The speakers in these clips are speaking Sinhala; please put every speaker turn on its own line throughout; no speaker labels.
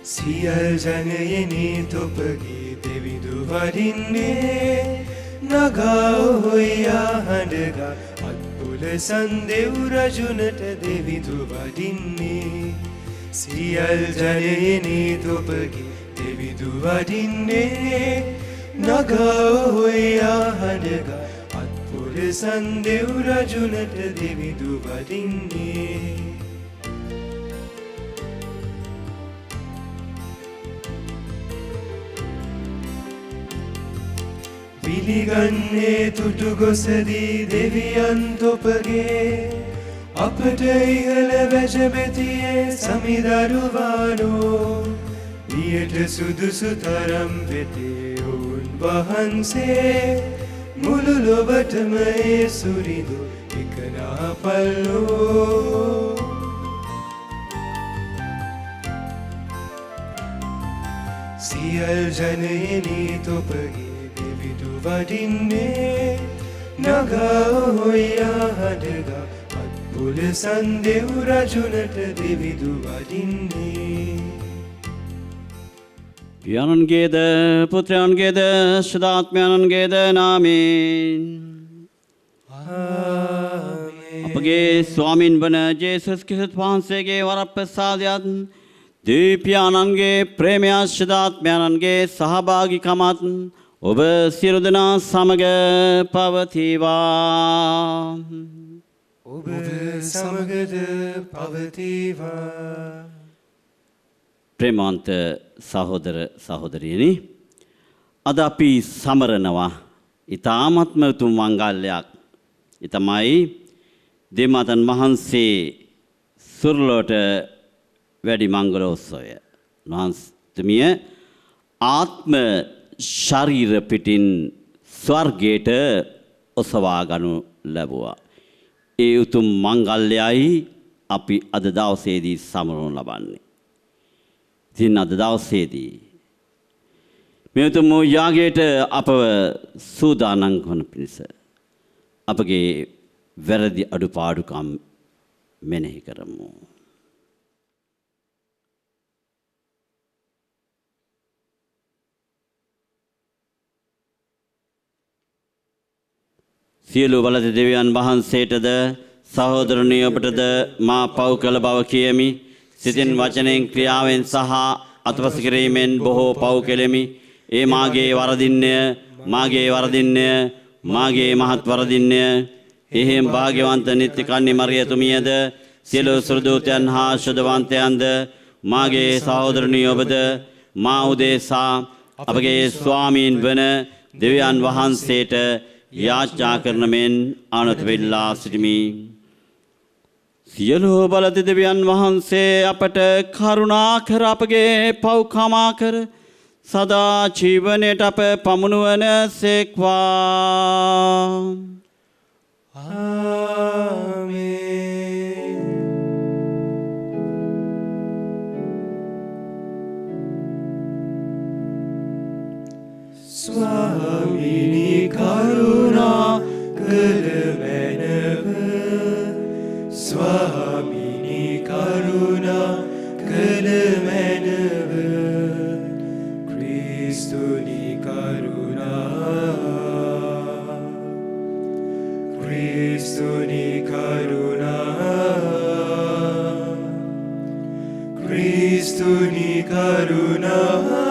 සියල් ජනයනි තොපගේ දෙවිඳු වඩින්නේ නගා ඔහොයා හඬගා අත්පුල සන්දෙව් රජුනට දෙවිඳු වඩින්නේ සියල් ජනයනි තොපගේ දෙවිඳු වඩින්නේ නගා ඔහොයා හඬගා අත්පුල සන්දෙව් රජුනට දෙවිඳු වඩින්නේ පිළිගන්නේ තුටු ගොසදී දෙවියන් තොපගේ අපට ඉහළ වැජබෙතියේ සමිදරුවානෝ වියට සුදුසු තරම් වෙතේ ඔවුන් වහන්සේ මුළු ලොවටම ඒ සුරිඳු එකනාපල්ලෝ සියල් ජනයනි තොපගේ වඩින්නේ නගා ඔහොයා හඬගා අත්පුල සන්දෙව් රජුනට දෙවිඳු වඩින්නේ
පියාණන්ගේද පුත්‍රයන්ගේද ශුද්ධාත්මයන්ගේද නාමයෙන් අපගේ ස්වාමින් වන ජේසුස් ක්‍රිස්තුස් වහන්සේගේ වරප්‍රසාදයත් දීපියාණන්ගේ ප්‍රේමයත් ශුද්ධාත්මයන්ගේ සහභාගීකමත් ඔබ සියලු දෙනා සමග පවතිවා
ඔබ සමගද පවතිවා
ප්‍රේමවන්ත සහෝදර සහෝදරියනි අද අපි සමරනවා ඊ타ත්ම උතුම් මංගල්‍යයක් ඒ තමයි දෙමාතන් වහන්සේ සුරලොවට වැඩි මංගලෝත්සවය වහන්සේතුමිය ආත්ම ශරීර පිටින් ස්වර්ගයට ඔසවා ගනු ලැබුවා. ඒ උතුම් මංගල්‍යයයි අපි අද දවසේදී සමරනු ලබන්නේ. ඉතින් අද දවසේදී මේ උතුම් යාගයට අපව සූදානම් වන පිණිස අපගේ වැරදි අඩුපාඩුකම් මෙනෙහි කරමු. සියලු බලද දෙවියන් වහන්සේටද සහෝදරණිය ඔබටද මා පව් කළ බව කියමි. සිතින් වචනෙන් ක්‍රියාවෙන් සහ අතපස කිරීමෙන් බොහෝ පව් කෙලෙමි. ඒ මාගේ වරදින්ය මාගේ මහත් වරදින්ය. එහෙම් භාග්‍යවන්ත නිත්‍ය කන්‍ය මරියතුමියද සියලු සුරදූතයන් හා ශුද්ධවන්තයන්ද මාගේ සහෝදරණිය ඔබද මා උදෙසා අපගේ ස්වාමීන් වන දෙවියන් වහන්සේට යාඥා කරන මෙන් අනුතවිල්ලා සිටිමි. සියලු බලද දෙවියන් වහන්සේ අපට කරුණා කර අපගේ පව් කමා කර සදා ජීවනයට අප පමුණුවන සේක්වා.
ආමේන්. ස්වාමීනි කරුණා කළ මැනව ස්වාමීනි කරුණා කළ මැනව ක්‍රිස්තුනි කරුණා ක්‍රිස්තුනි කරුණා ක්‍රිස්තුනි කරුණා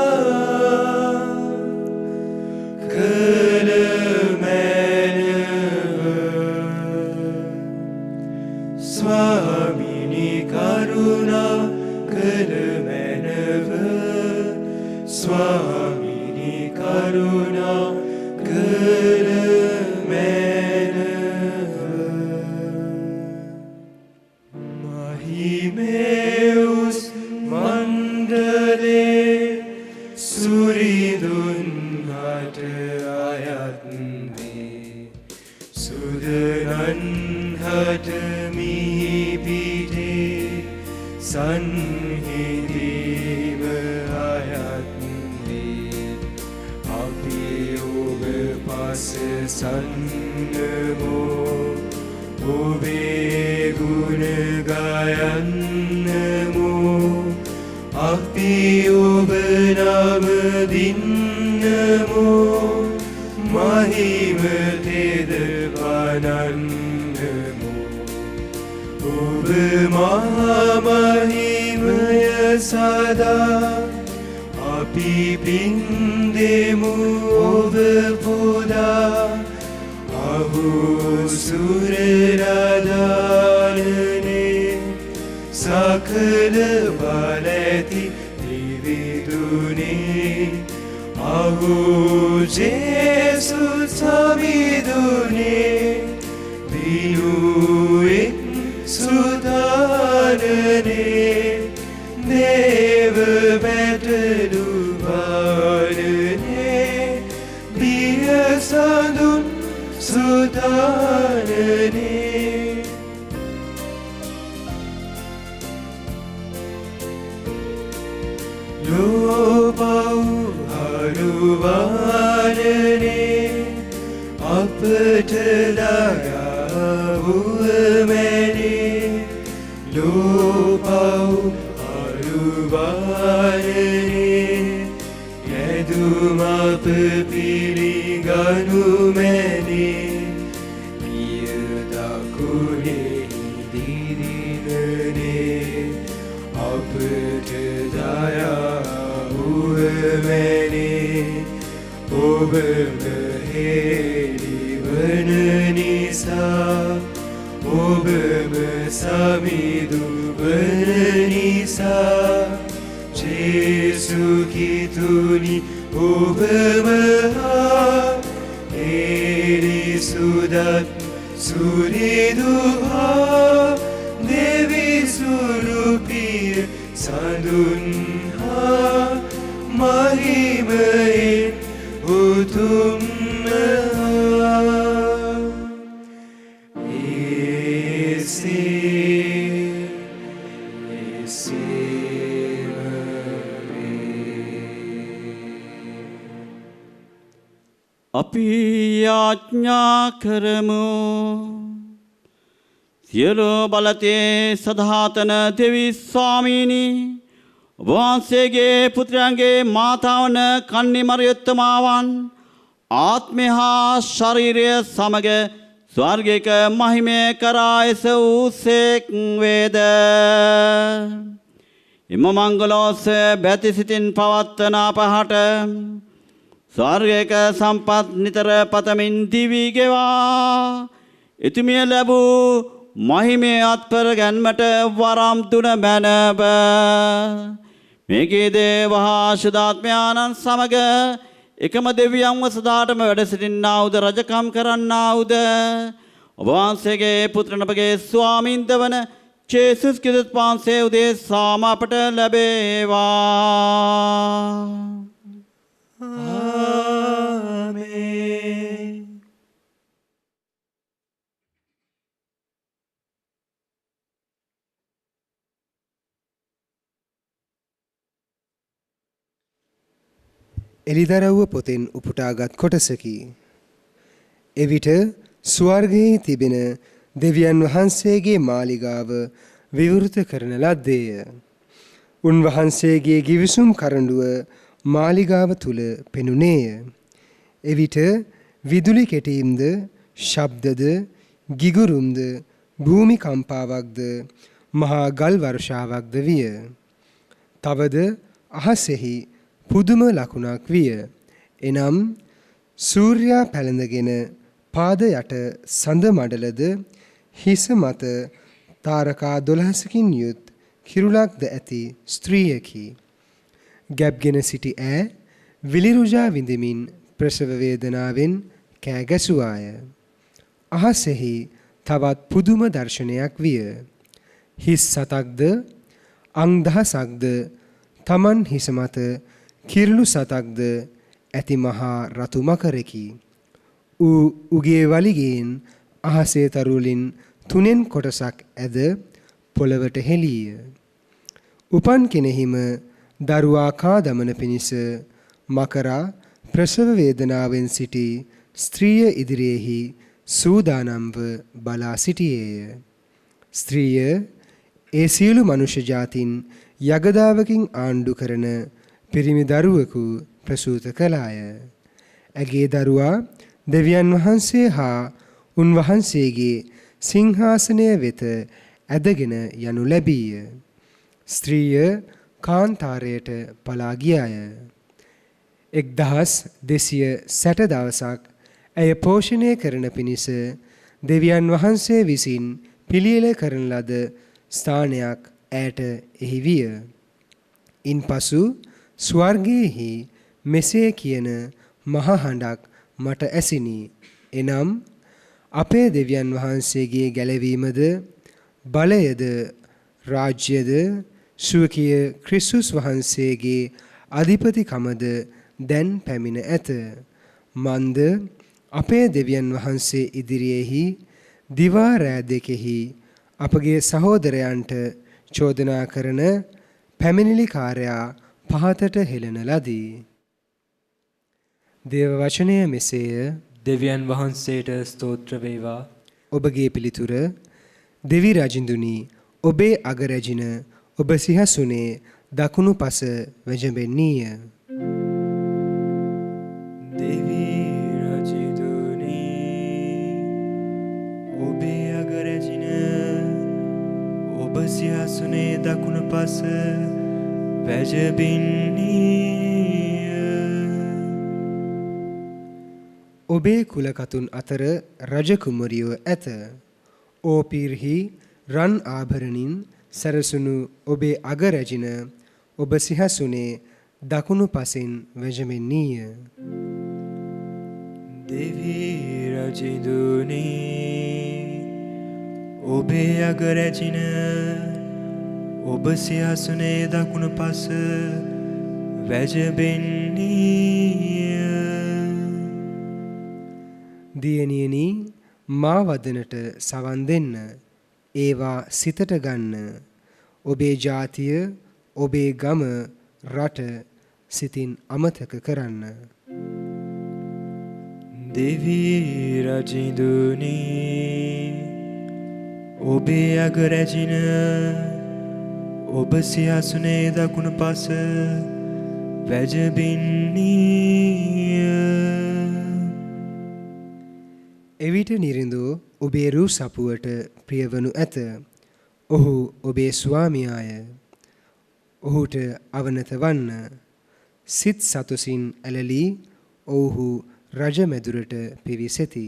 Swamini Karuna Kalamanava Swamini Karuna Kalamanava Mahimeus Mandale Suridun Hata Ayatne Sudanan Hata Sanhidhiv ayatne Abhiyog pas sannamo Obe gun gayannamo අපි ඔබ නම දින්නමු මහිමතෙද වනන්නමු ඔබ මහා මහිමය සදා අපි පින් දෙමු ඔබ පුදා සුරරදානනේ සකල බලැති දිවිදුනේ අහෝ ජේසු සමිදුනේ දිනුවෙක් සුදානනේ දේව බැටලු බානනේ බිය සඳුන් සුදානනේ ලෝපව් හරුවානනේ අපට දයාවුවමැනේ ලෝපව් හරුවානනේ යදුම අප පිළිගනුමැනේ පිය දකුණේ දිදිනනේ අපට දයාවුවමැනේ ඔබම හෙළිවන නිසා ඔබම සමිදුවන නිසා ජේසු කිතුනි ඔබම හා එරිසුදත් සුරිදුහා දෙවිසුරුපිය සඳුන් හා මහිමයෙන් උතුම්ම
අපි යාඥා කරමු සියලු බලතේ සදාතන දෙවි ස්වාමීනි වහන්සේගේ පුත්‍රයන්ගේ මාතාවන කන්නි මරියුත්තමාවන් ආත්මය හා ශරීරය සමග ස්වර්ගික මහිමය කරා එසවූසේක් වේද එම මංගලෝස බැති සිතින් පවත්වන අපහට ස්වර්ගික සම්පත් නිතර පතමින් දිවි ගෙවා එතුමිය ලැබූ මහිමේ අත්පර ගැන්මට වරම් දුන මැනව මේකේ දේවහා ශුද්ධාත්මයාණන් සමග එකම දෙවියන්ව සදාටම වැඩ සිටින්නා වූද රජකම් කරන්නා වූද ඔබ වහන්සේගේ පුත්‍රනපගේ ස්වාමීන්ද වන ජේසුස් ක්‍රිස්තුස් වහන්සේ උදෙසාම අපට ලැබේවා.
ආමේන්.
එලිදරව්ව පොතෙන් උපුටාගත් කොටසකි. එවිට ස්වර්ගයේ තිබෙන දෙවියන් වහන්සේගේ මාලිගාව විවෘත කරන ලද්දේය. උන්වහන්සේගේ ගිවිසුම් කරඬුව මාලිගාව තුල පෙනුනේය. එවිට විදුලි කෙටීම්ද, ශබ්දද, ගිගුරුම්ද, භූමි කම්පාවක්ද, මහා ගල් වර්ෂාවක්ද විය. තවද අහසෙහි පුදුම ලකුණක් විය. එනම් සූර්යා පැළඳගෙන පාද යට සඳ මඩලද හිස මත තාරකා 12කින් යුත් කිරුලක්ද ඇති ස්ත්‍රියකි. ගැබ්ගෙන සිටි ඈ විලිරුජා විඳමින් ප්‍රසව වේදනාවෙන් කෑ ගැසුවාය. අහසෙහි තවත් පුදුම දර්ශනයක් විය. හිස් සතක්ද අං දහසක්ද තමන් හිස මත කිරුළු සතක්ද ඇති මහා රතු මකරකි. උගේ වලිගයෙන් අහසේ තරුවලින් 3 කොටසක් ඇද පොළවට හෙළීය. උපන් කෙනෙහිම දරුවා කා දමන පිණිස මකරා ප්‍රසව වේදනාවෙන් සිටි ස්ත්‍රිය ඉදිරියේහි සූදානම්ව බලා සිටියේය. ස්ත්‍රිය ඒ සියලු මනුෂ්‍ය ජාතින් යගදාවකින් ආණ්ඩු කරන පිරිමි දරුවෙකු ප්‍රසූත කළාය. ඇගේ දරුවා දෙවියන් වහන්සේ හා උන්වහන්සේගේ සිංහාසනය වෙත ඇදගෙන යනු ලැබීය. ස්ත්‍රිය කාන්තාරයට පලා ගියාය. 1260 දවසක් ඇය පෝෂණය කරන පිණිස දෙවියන් වහන්සේ විසින් පිළියෙල කරන ලද ස්ථානයක් ඇයට එහි විය. ඉන්පසු ස්වර්ගයේහි මෙසේ කියන මහ හඬක් මට ඇසිනි. එනම් අපේ දෙවියන් වහන්සේගේ ගැලවීමද බලයද රාජ්‍යද ශුවකීය ක්‍රිස්තුස් වහන්සේගේ අධිපතිකමද දැන් පැමිණ ඇත. මන්ද අපේ දෙවියන් වහන්සේ ඉදිරියේහි දිවා රෑ දෙකෙහි අපගේ සහෝදරයන්ට චෝදනා කරන පැමිණිලිකාරයා පහතට හෙළන ලදී. දේව වචනය මෙසේය.
දෙවියන් වහන්සේට ස්තෝත්‍ර වේවා.
ඔබගේ පිළිතුර දෙවි රජින්දුනි, ඔබේ අගරැජින ඔබ සිහසුනේ දකුණු පස වැජඹෙන්නීය.
දෙවි රජින්දුනි, ඔබේ අගරැජින ඔබ සිහසුනේ දකුණු පස වැජඹෙන්නීය.
ඔබේ කුලකතුන් අතර රජකුමරියෝ ඇත. ඕපීර්හි රන් ආභරණින් සැරසුණු ඔබේ අගරැජින ඔබ සිහසුනේ දකුණු පසෙන් වැජඹෙන්නීය.
දෙවි රජින්දුනි, ඔබේ අගරැජින ඔබ සිහසුනේ දකුණු පස වැජඹෙන්නීය.
දියණියනි, මා වදනට සවන් දෙන්න. ඒවා සිතට ගන්න. ඔබේ ජාතිය, ඔබේ ගම, රට සිතින් අමතක කරන්න.
දෙවි රජින්දුනි, ඔබේ අගරැජින ඔබ සිහසුනේ දකුණු පස වැජඹෙන්නීය.
එවිට නිරිඳු ඔබේ රූ සපුවට ප්‍රියවනු ඇත. ඔහු ඔබේ ස්වාමියාය. ඔහුට අවනත වන්න. සිත් සතුසින් ඇලලී ඔවුහු රජමැදුරට පිවිසෙති.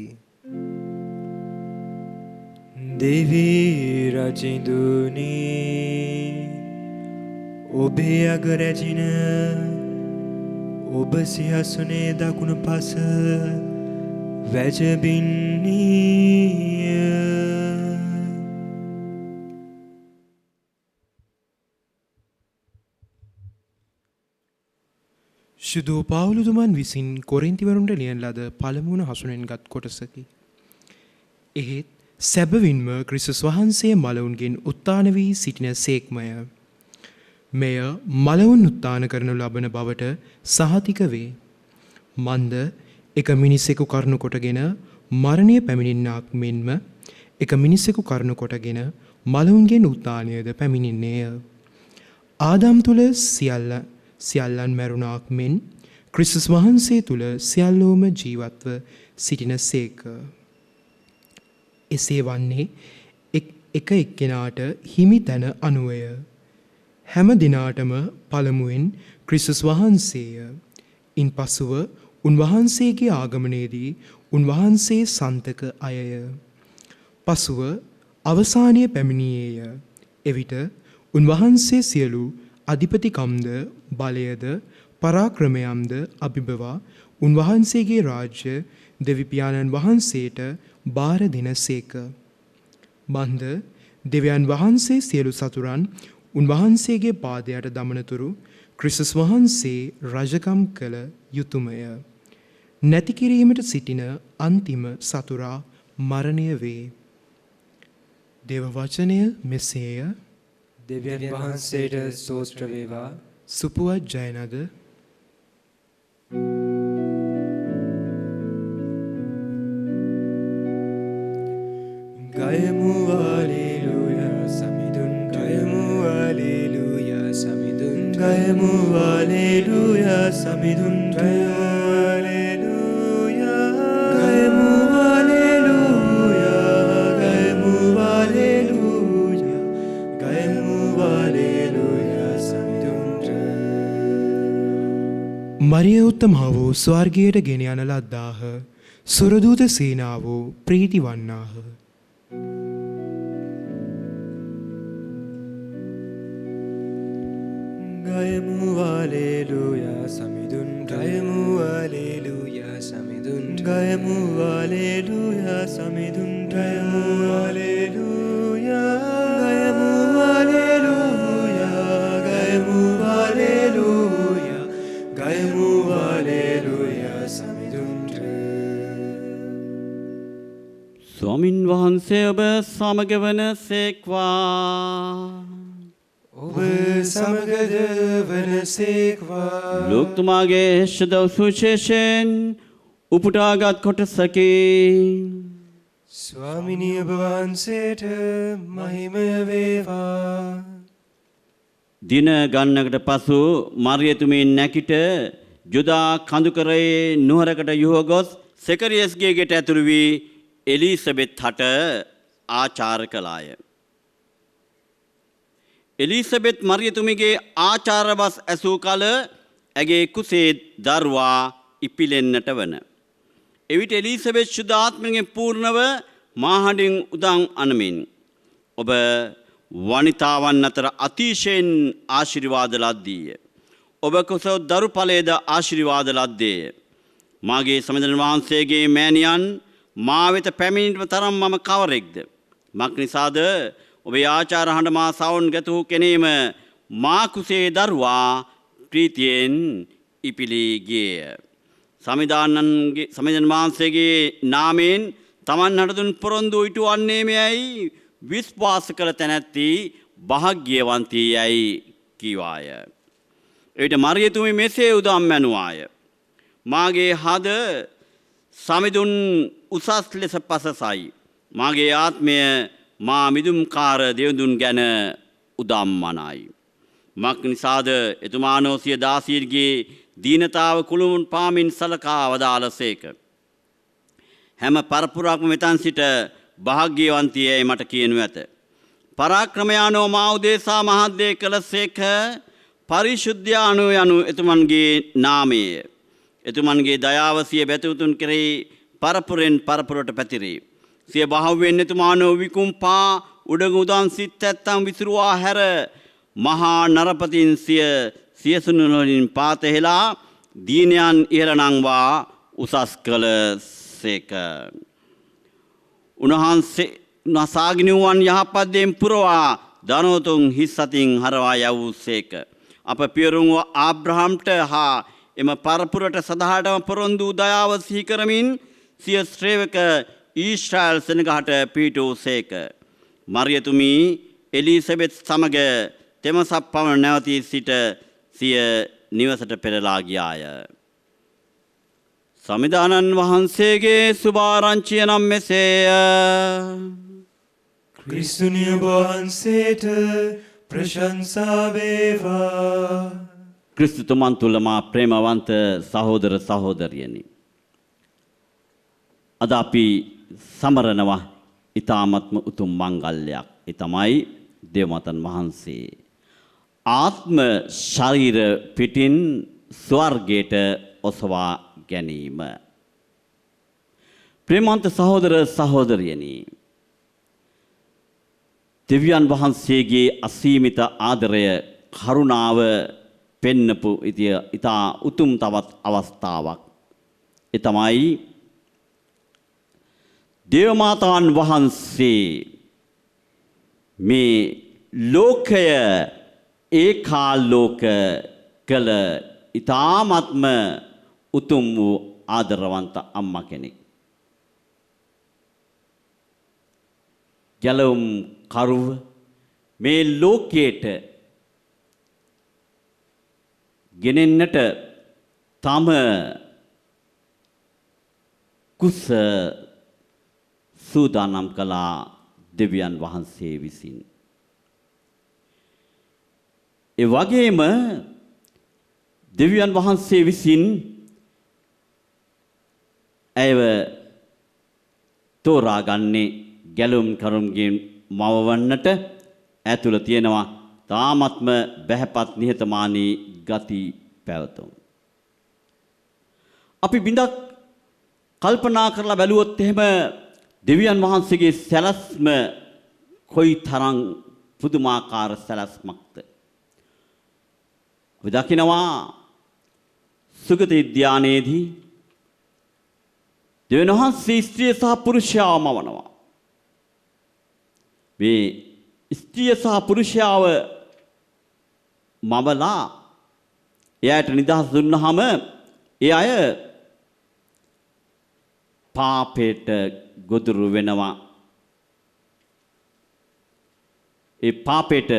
දෙවි රජින්දුනි, ඔබේ අගරැජින ඔබ සිහසුනේ දකුණු පස වැජඹෙන්නීය.
ශුද්ධ පාවුලුතුමන් විසින් කොරින්තිවරුන්ට ලියන ලද පළමුවන හසුනෙන්ගත් කොටසකි. එහෙත් සැබවින්ම ක්‍රිස්තුස් වහන්සේ මලවුන්ගෙන් උත්ථාන වී සිටින සේක්මය. මෙය මලවුන් උත්ථාන කරනු ලබන බවට සහතික වේ. මන්ද එක මිනිසෙකු කරුණු කොටගෙන මරණය පැමිණෙන්නාක් මෙන්ම එක මිනිසෙකු කරුණු කොටගෙන මලවුන්ගෙන් උත්ථානයද පැමිණෙන්නේය. ආදම් තුල සියල්ලන් මැරුණාක් මෙන් ක්‍රිස්තුස් වහන්සේ තුල සියල්ලෝම ජීවත්ව සිටින සේක. එසේ වන්නේ එක එක්කෙනාට හිමි තැන අනුවය. හැම දිනාටම පළමුවෙන් ක්‍රිස්තුස් වහන්සේය. ඉන්පසුව උන්වහන්සේගේ ආගමනයේදී උන්වහන්සේ සන්තක අයය. පසුව අවසානය පැමිණියේය. එවිට උන්වහන්සේ සියලු අධිපතිකම්ද බලයද පරාක්‍රමයම්ද අභිබවා උන්වහන්සේගේ රාජ්‍ය දෙවිපියාණන් වහන්සේට බාර දෙනසේක. බන්ධ දෙවියන් වහන්සේ සියලු සතුරන් උන්වහන්සේගේ පාදයට දමනතුරු ක්‍රිස්තුස් වහන්සේ රජකම් කළ යුතුයමය. නැති කිරීමට සිටින අන්තිම සතුරා මරණය වේ. දේව වචනය මෙසේය.
දෙවියන් වහන්සේට ස්තෝත්‍ර වේවා.
සුපුවත් ජයනද
ගයමු හලෙලූයා සමිඳුන් ගයමු හලෙලූයා ගයමු හලෙලූයා සමිඳුන්ට හලෙලූයා ගයමු හලෙලූයා ගයමු හලෙලූයා ගයමු හලෙලූයා සමිඳුන්ට
මරිය උත්තමාවෝ ස්වර්ගයට ගෙන යන ලද්දාහ. සුරදූත සේනාවෝ ප්‍රීති වන්නාහ.
ගයමු හලෙලූයා සමිඳුන්ට ගයමු හලෙලූයා සමිඳුන්ට ගයමු හලෙලූයා සමිඳුන්ට ගයමු හලෙලූයා ගයමු හලෙලූයා ගයමු හලෙලූයා ගයමු හලෙලූයා සමිඳුන්ට
ස්වාමින් වහන්සේ ඔබ සමග වන සේක්වා.
ඔබ සමගද වනසේක්වා.
ලෝකතුමාගේ ශදව සුවිශේෂයෙන් උපුටාගත් කොටසකි.
ස්වාමිනී ඔබ වහන්සේට මහිමය වේවා.
දින ගන්නකට පසු මරියතුමී නැකිට ජුදා කඳුකරයේ නුහරකට යුහ ගොස් සෙකරියස්ගේ ගෙට ඇතුළු වී එලිසබෙත් හට ආචාර කළාය. එලිසබෙත් මරියතුමිගේ ආචාරවස් ඇසූ කල ඇගේ කුසේ දරුවා ඉපිලෙන්නට වන. එවිට එලිසබෙත් ශුද්ධාත්මයෙන් පූර්ණව මාහඬින් උදන් අනමින් ඔබ වනිතාවන් අතර අතිශයින් ආශිර්වාද ලද්දීය. ඔබ කුසව දරු ඵලයේද ආශිර්වාද ලද්දේය. මාගේ සමිඳුන් වහන්සේගේ මෑණියන් මා වෙත පැමිණීම තරම් මම කවරෙක්ද? මක් නිසාද ඔබේ ආචාර හඬ මා සවුන් ගතහු කෙනීම මා කුසේ දරුවා ප්‍රීතියෙන් ඉපිලී ගියේය. සමිඳුන් වහන්සේගේ නාමයෙන් තමන් හටදුන් පොරොන්දු ඉටුවන්නේ මෙයයි විශ්වාස කළ තැනැත්ති භාග්‍යවන්තී යයි කීවාය. එවිට මරියතුමි මෙසේ උදම් මැනුවාය. මාගේ හද සමිඳුන් උසස් ලෙස පසසයි. මාගේ ආත්මය මා මිදුම්කාර දෙවඳුන් ගැන උදම් මනයි. මක් නිසාද එතුමානෝසිය දාසීර්ගේ දීනතාව කුළුමුන් පාමින් සලකා වදාළසේක. හැම පරපුරක්ම මෙතන් සිට භාග්‍යවන්තියයි මට කියනු ඇත. පරාක්‍රමයානෝ මා උදෙසා මහත්දේ කළසේක. පරිශුද්ධයානු යනු එතුමන්ගේ නාමය. එතුමන්ගේ දයාවසිය බැතිවතුන් කෙරෙහි පරපුරෙන් පරපුරට පැතිරේ. සිය බහුවෙන් එතුමානෝ විකුම්පා උඩඟු උදන් සිත් ඇත්තම් විසිරුවා හැර මහා නරපතින් සියසුන් වලින් පාතහෙලා දීනයන් ඉහළ නංවා උසස් කළ සේක. උන්වහන්සේ නසාගිනුවන් යහපත් දෙයින් පුරවා ධනවතුන් හිස් අතින් හරවා යවූ සේක. අප පියරුම් ආබ්‍රහම්ට හා එම පරපුරට සදාටම පොරොන්දු දයාව සිහි කරමින් සිය ශ්‍රේවක ඊශ්‍රායල් සෙනගහට පිහිටූ සේක. මරියතුමි එලිසබෙත් සමග තෙමසක් පමණ නැවතී සිට සිය නිවසට පෙරලා ගියාය. සමිදානන් වහන්සේගේ සුභාරංචිය නම් මෙසේය.
ක්‍රිස්තුනිය වහන්සේට ප්‍රශංසා වේවා.
ක්‍රිස්තුතුමන් තුළ මා ප්‍රේමවන්ත සහෝදර සහෝදරියනි. අද අපි සමරනවා ඊ타මත්ම උතුම් මංගල්‍යයක්. ඒ තමයි දේවමතන් වහන්සේ ආත්ම ශරීර පිටින් ස්වර්ගයට ඔසවා ගැනීම. ප්‍රේමවන්ත සහෝදර සහෝදරියනි, දෙවියන් වහන්සේගේ අසීමිත ආදරය කරුණාව පෙන්නපු ඉතා උතුම් තවත් අවස්ථාවක්. ඒ තමයි දේවමාතාන් වහන්සේ මේ ලෝකය ඒකාලෝක කළ ඉතාමත්ම උතුම් වූ ආදරවන්ත අම්මා කෙනෙක්. ගැලවුම් කරුව මේ ලෝකයට ගෙනෙන්නට තම කුස සූදානම් කළා දෙවියන් වහන්සේ විසින්. ඒ වගේම දෙවියන් වහන්සේ විසින් ඇයව තෝරාගන්නේ ගැලුම් කරුම්ගෙන් මවවන්නට ඇතුළ තියෙනවා තාමත්ම බැහැපත් නිහතමානී ගති පැවතුම්. අපි බිඳක් කල්පනා කරලා බැලුවොත් එහෙම දෙවියන් වහන්සේගේ සැලැස්ම කොයි තරම් පුදුමාකාර සැලැස්මක්ද. අපි දකිනවා සුගති ධානයේදී දෙවියන් වහන්සේ ස්ත්‍රිය සහ පුරුෂයාව මවනවා. මේ ස්ත්‍රිය සහ පුරුෂයාව මවලා එයාට නිදහස් දුන්නාම ඒ අය පාපයට ගොදුරු වෙනවා. ඒ පාපයට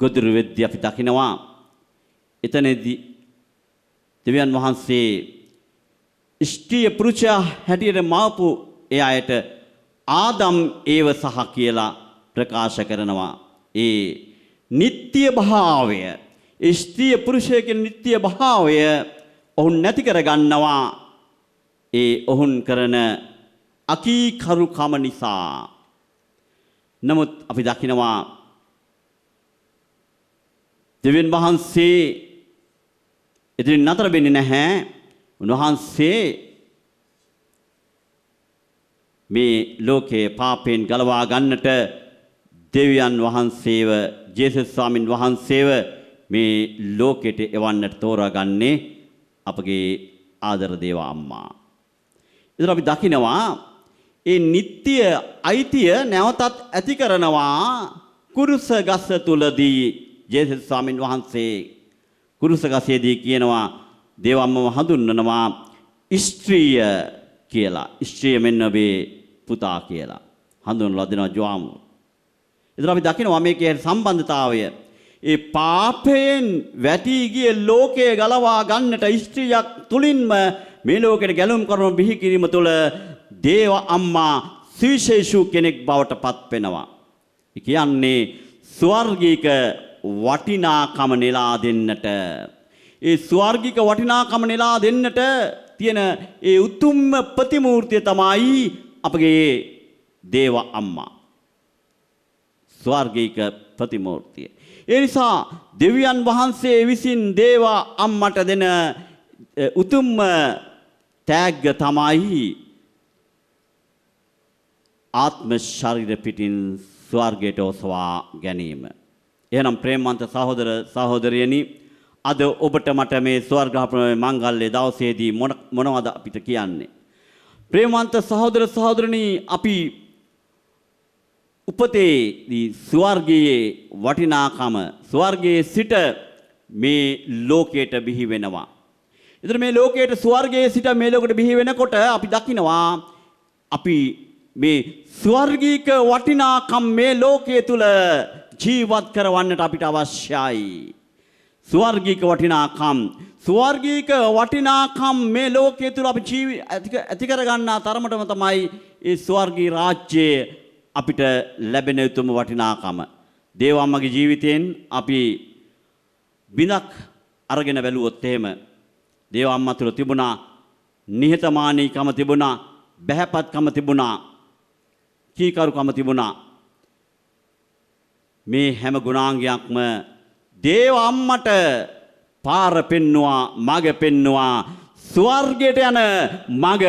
ගොදුරු වෙද්දී අපි දකිනවා එතනදී දෙවියන් වහන්සේ ස්ත්‍රිය පුරුෂයා හැටියට මවපු ඒ අයට ආදම් ඒව සහ කියලා ප්‍රකාශ කරනවා. ඒ නিত্য භාවය ස්ත්‍රිය පුරුෂයාගේ නিত্য භාවය ඔවුන් නැති කර ගන්නවා. ඒ ඔවුන් කරන අකීකරුකම නිසා. නමුත් අපි දකිනවා දෙවියන් වහන්සේ එදින නතර වෙන්නේ නැහැ. උන්වහන්සේ මේ ලෝකයේ පාපයෙන් ගලවා ගන්නට දෙවියන් වහන්සේව ජේසුස් ස්වාමින් වහන්සේව මේ ලෝකෙට එවන්නට තෝරාගන්නේ අපගේ ආදර දේව අම්මා. ඉතින් අපි දකිනවා ඒ නিত্য අයිතිය නැවතත් ඇති කරනවා කුරුස ගස තුලදී ජේසුස් ස්වාමින් වහන්සේ කුරුස ගසේදී කියනවා දේව අම්මව හඳුන්වනවා ස්ත්‍රිය කියලා. ස්ත්‍රිය මෙන්න ඔබේ පුතා කියලා හඳුන්වලා දෙනවා ජෝවාමු. ඉතින් අපි දකිනවා මේකේ සම්බන්ධතාවය. ඒ පාපයෙන් වැටි ගිය ලෝකයේ ගලවා ගන්නට ස්ත්‍රියක් තුලින්ම මේ ලෝකෙට ගැලුම් කරන බිහි කිරීම තුළ දේව අම්මා සුවිශේෂී කෙනෙක් බවට පත් වෙනවා. ඒ කියන්නේ ස්වර්ගික වටිනාකම නෙලා දෙන්නට. ඒ ස්වර්ගික වටිනාකම නෙලා දෙන්නට තියෙන ඒ උතුම්ම ප්‍රතිමූර්තිය තමයි අපගේ දේව අම්මා. ස්වර්ගික ප්‍රතිමූර්තිය. ඒ නිසා දෙවියන් වහන්සේ විසින් දේව අම්මට දෙන උතුම්ම තෑග්ග තමයි ආත්ම ශරීර පිටින් ස්වර්ගයට ඔසවා ගැනීම. එහෙනම් ප්‍රේමවන්ත සහෝදර සහෝදරියනි අද ඔබට මට මේ ස්වර්ගාපන මංගල්‍ය දවසේදී මොනවද අපිට කියන්නේ? ප්‍රේමවන්ත සහෝදර සහෝදරනි අපි උපතේදී ස්වර්ගයේ වටිනාකම ස්වර්ගයේ සිට මේ ලෝකයට බිහි වෙනවා. ඉතින් මේ ලෝකයට ස්වර්ගයේ සිට මේ ලෝකයට බිහි වෙනකොට අපි දකිනවා අපි මේ ස්වර්ගීක වටිනාකම් මේ ලෝකයේ තුල ජීවත් කරවන්නට අපිට අවශ්‍යයි. ස්වර්ගීක වටිනාකම් මේ ලෝකයේ තුල අපි ඇති කර ගන්නා තරමටම තමයි ඒ ස්වර්ගී රාජ්‍යය අපිට ලැබෙන උතුම් වටිනාකම. දේව අම්මගේ ජීවිතයෙන් අපි බිඳක් අරගෙන බැලුවොත් එහෙම දේව අම්මා තුළ තිබුණා නිහතමානීකම තිබුණා, බැහැපත්කම තිබුණා, කීකරුකම තිබුණා. මේ හැම ගුණාංගයක්ම දේව අම්මට පාර පෙන්නවා, මඟ පෙන්නවා, ස්වර්ගයට යන මඟ